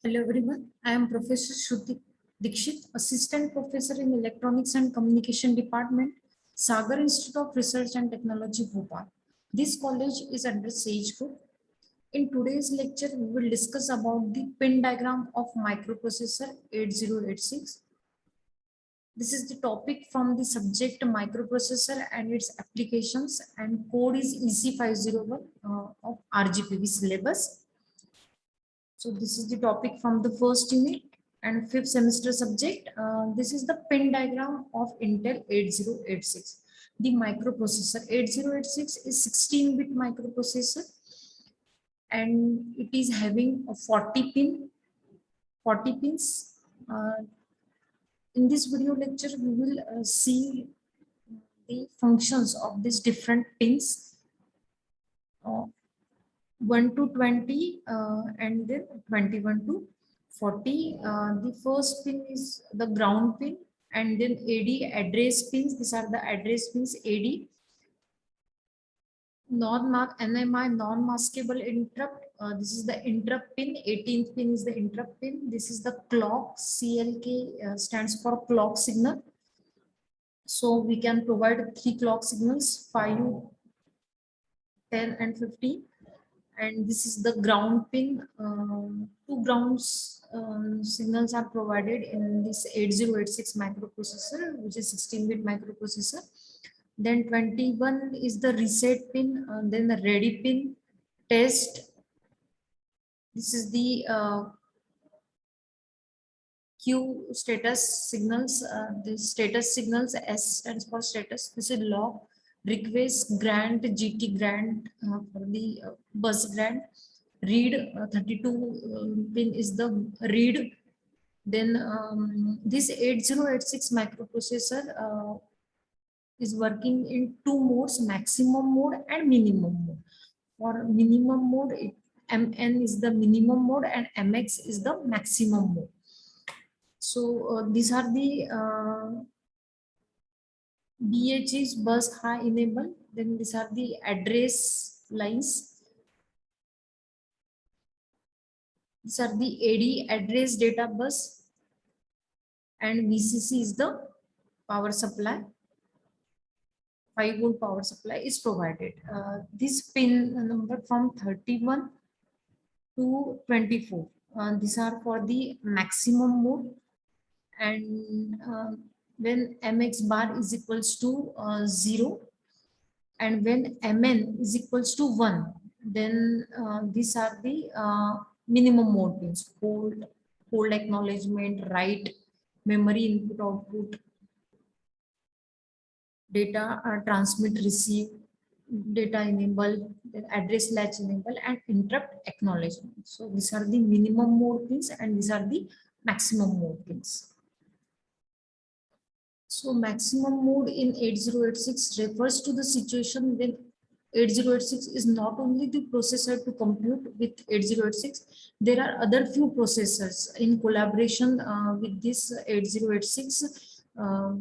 Hello everyone, I am Professor Shruti Dikshit, Assistant Professor in Electronics and Communication Department, Sagar Institute of Research and Technology, Bhopal. This college is under Sage Group. In today's lecture, we will discuss about the pin diagram of microprocessor 8086. This is the topic from the subject microprocessor and its applications, and code is EC501 of RGPV syllabus. So this is the topic from the first unit and fifth semester subject. This is the pin diagram of Intel 8086. The microprocessor 8086 is 16-bit microprocessor and it is having a 40 pins. In this video lecture, we will see the functions of these different pins. 1 to 20 and then 21 to 40. The first pin is the ground pin and then AD address pins. These are the address pins AD. NMI non-maskable interrupt. This is the interrupt pin. 18th pin is the interrupt pin. This is the clock. CLK stands for clock signal. So we can provide 3 clock signals, 5, 10 and 15. And this is the ground pin. 2 grounds signals are provided in this 8086 microprocessor, which is 16-bit microprocessor. Then 21 is the reset pin, then the ready pin, test. This is the Q status signals. The status signals, S stands for status. This is log. Request grant, GT grant for the bus grant. Read 32 pin is the read. Then this 8086 microprocessor is working in 2 modes, maximum mode and minimum mode. For minimum mode, MN is the minimum mode and MX is the maximum mode. So these are the BH is bus high enable. Then these are the address lines. These are the AD address data bus. And VCC is the power supply. 5-volt power supply is provided. This pin number from 31 to 24. These are for the maximum mode. And when MX bar is equals to 0 and when MN is equals to 1, then these are the minimum mode pins: hold acknowledgement, write, memory input output, data transmit receive, data enable, then address latch enable, and interrupt acknowledgement. So these are the minimum mode pins and these are the maximum mode pins. So maximum mode in 8086 refers to the situation when 8086 is not only the processor to compute with 8086, there are other few processors in collaboration with this 8086 to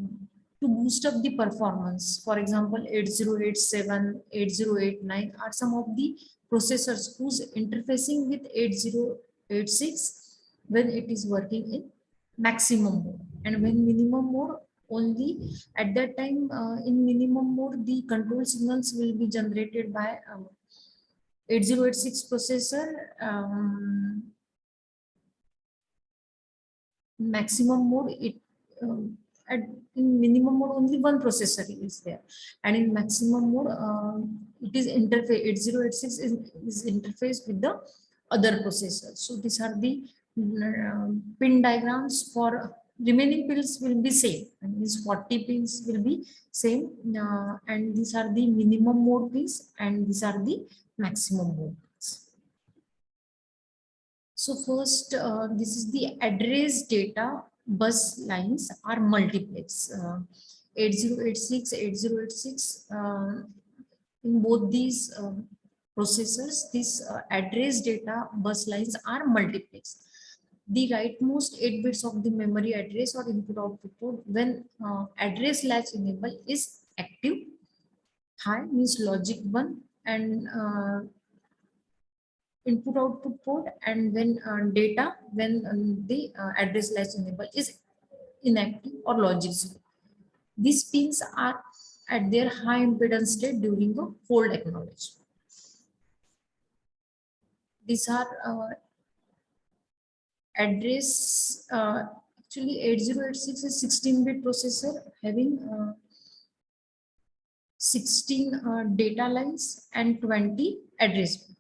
boost up the performance. For example, 8087, 8089 are some of the processors whose interfacing with 8086 when it is working in maximum mode, and when minimum mode, only at that time in minimum mode the control signals will be generated by 8086 processor. Maximum mode, it in minimum mode only one processor is there, and in maximum mode it is interface 8086 is interfaced with the other processors. So these are the pin diagrams for remaining pins will be same, and these 40 pins will be same, and these are the minimum mode pins and these are the maximum mode pins. So first, this is the address data bus lines are multiplex. 8086, 8086, in both these processors, these address data bus lines are multiplex. The rightmost 8 bits of the memory address or input output port, when address latch enable is active, high means logic 1, and input output port, and when data when the address latch enable is inactive or logic 0. These pins are at their high impedance state during the hold acknowledgement. These are address, actually 8086 is 16-bit processor having 16 data lines and 20 address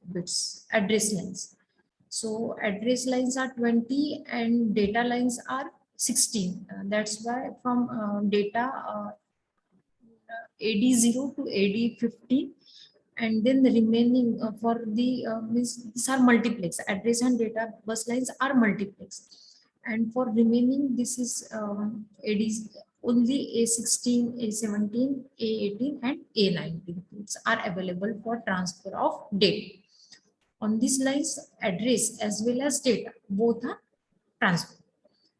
lines. So address lines are 20 and data lines are 16. That's why from data AD0 to AD15, and then the remaining for the means these are multiplex. Address and data bus lines are multiplex, and for remaining this is AD only A16, A17, A18, and A19 ports are available for transfer of data. On these lines, address as well as data both are transferred.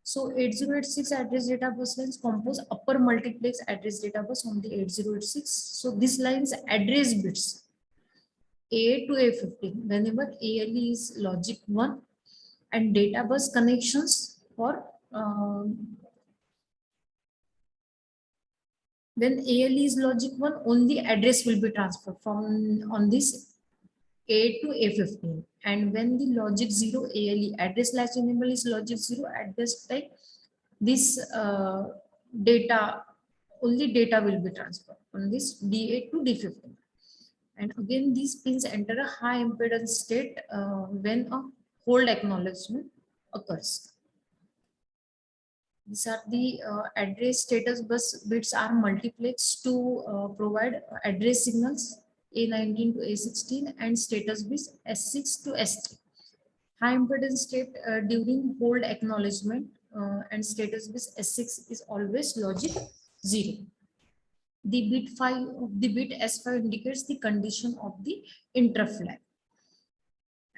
So 8086 address data bus lines compose upper multiplex address data bus on the 8086. So this line's address bits A to A15 whenever ALE is logic 1, and data bus connections for when ALE is logic 1, only address will be transferred from on this A to A15, and when the logic 0 ALE address latch enable is logic 0, at this time this data only data will be transferred from this D8 to D15, and again these pins enter a high impedance state when a hold acknowledgement occurs. These are the address status bus bits are multiplexed to provide address signals A19 to A16 and status bits S6 to S3. High impedance state during hold acknowledgement and status bit S6 is always logic 0. The bit 5 of the bit S5 indicates the condition of the interrupt flag.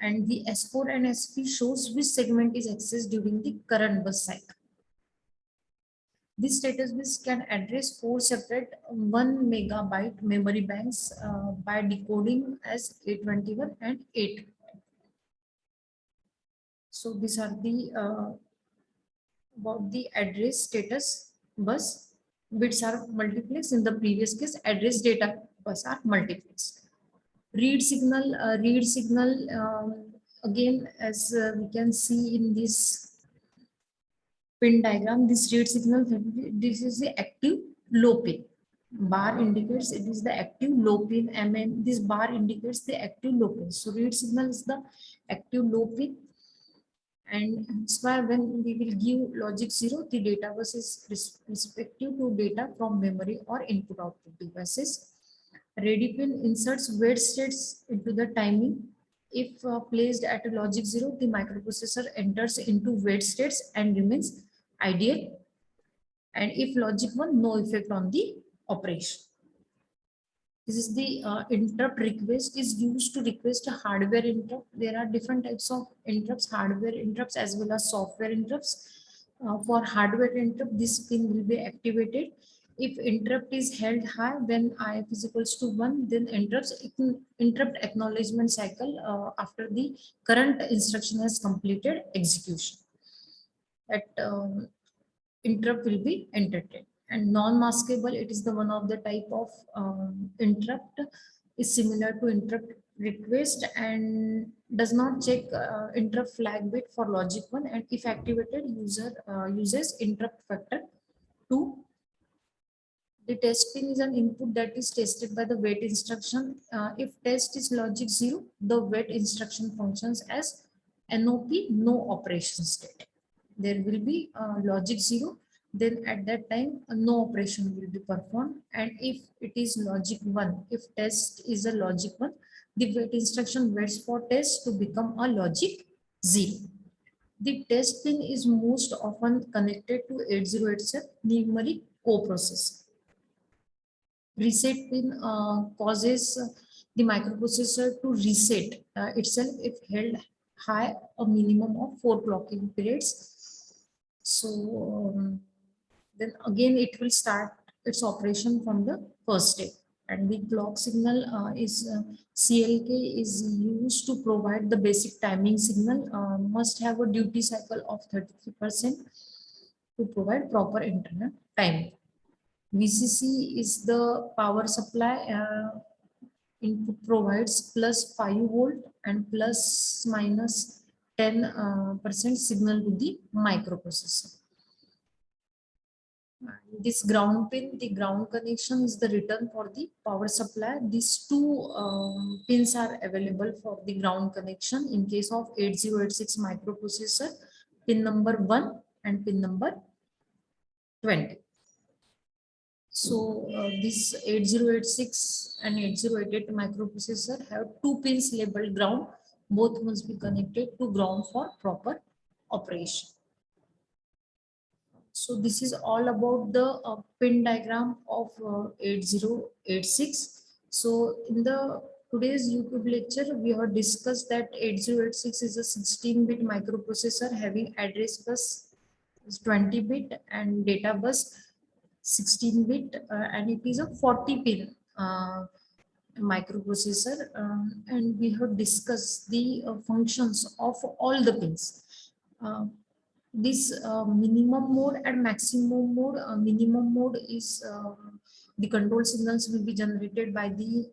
And the S4 and SP shows which segment is accessed during the current bus cycle. This status bits can address 4 separate 1 megabyte memory banks by decoding as 821 and 8. So these are the about the address status bus bits are multiplex. In the previous case, address data bus are multiplex. Read signal, again as we can see in this pin diagram, this read signal, this is the active low pin. Bar indicates it is the active low pin, and this bar indicates the active low pin. So read signal is the active low pin, and that's why when we will give logic 0, the data bus is respective to data from memory or input output devices. Ready pin inserts wait states into the timing. If placed at a logic 0, the microprocessor enters into wait states and remains ideal. And if logic 1, no effect on the operation. This is the interrupt request is used to request a hardware interrupt. There are different types of interrupts, hardware interrupts as well as software interrupts. For hardware interrupt, this pin will be activated. If interrupt is held high when IF is equals to 1, then interrupt acknowledgement cycle after the current instruction has completed execution. That interrupt will be entertained. And non-maskable, it is the one of the type of interrupt is similar to interrupt request and does not check interrupt flag bit for logic 1, and if activated, user uses interrupt factor 2. The test pin is an input that is tested by the wait instruction. If test is logic 0, the wait instruction functions as NOP, no operation state. There will be logic 0, then at that time no operation will be performed. And if it is logic 1, if test is a logic 1, the wait instruction waits for test to become a logic 0. The test pin is most often connected to 8087 numeric coprocessor. Reset pin causes the microprocessor to reset itself if held high a minimum of 4 clocking periods. So then again it will start its operation from the first step. and the clock signal is CLK is used to provide the basic timing signal, must have a duty cycle of 33% to provide proper internet time. VCC is the power supply, input provides plus 5 volt and plus minus 10% signal to the microprocessor. This ground pin, the ground connection is the return for the power supply. These two pins are available for the ground connection in case of 8086 microprocessor, pin number 1 and pin number 20. So this 8086 and 8088 microprocessor have two pins labeled ground. Both must be connected to ground for proper operation. So this is all about the pin diagram of 8086. So in the today's YouTube lecture, we have discussed that 8086 is a 16-bit microprocessor having address bus is 20-bit and data bus 16-bit, and it is a 40-pin microprocessor, and we have discussed the functions of all the pins. This minimum mode and maximum mode. Minimum mode is the control signals will be generated by the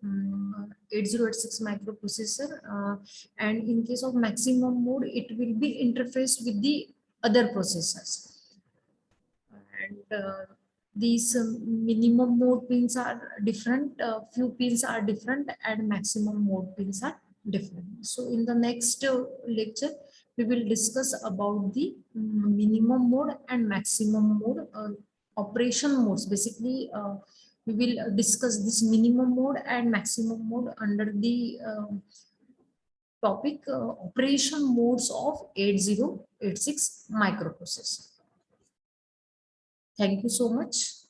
8086 microprocessor, and in case of maximum mode, it will be interfaced with the other processors. And these minimum mode pins are different, few pins are different, and maximum mode pins are different. So in the next lecture, we will discuss about the minimum mode and maximum mode operation modes. Basically, we will discuss this minimum mode and maximum mode under the topic operation modes of 8086 microprocessor. Thank you so much.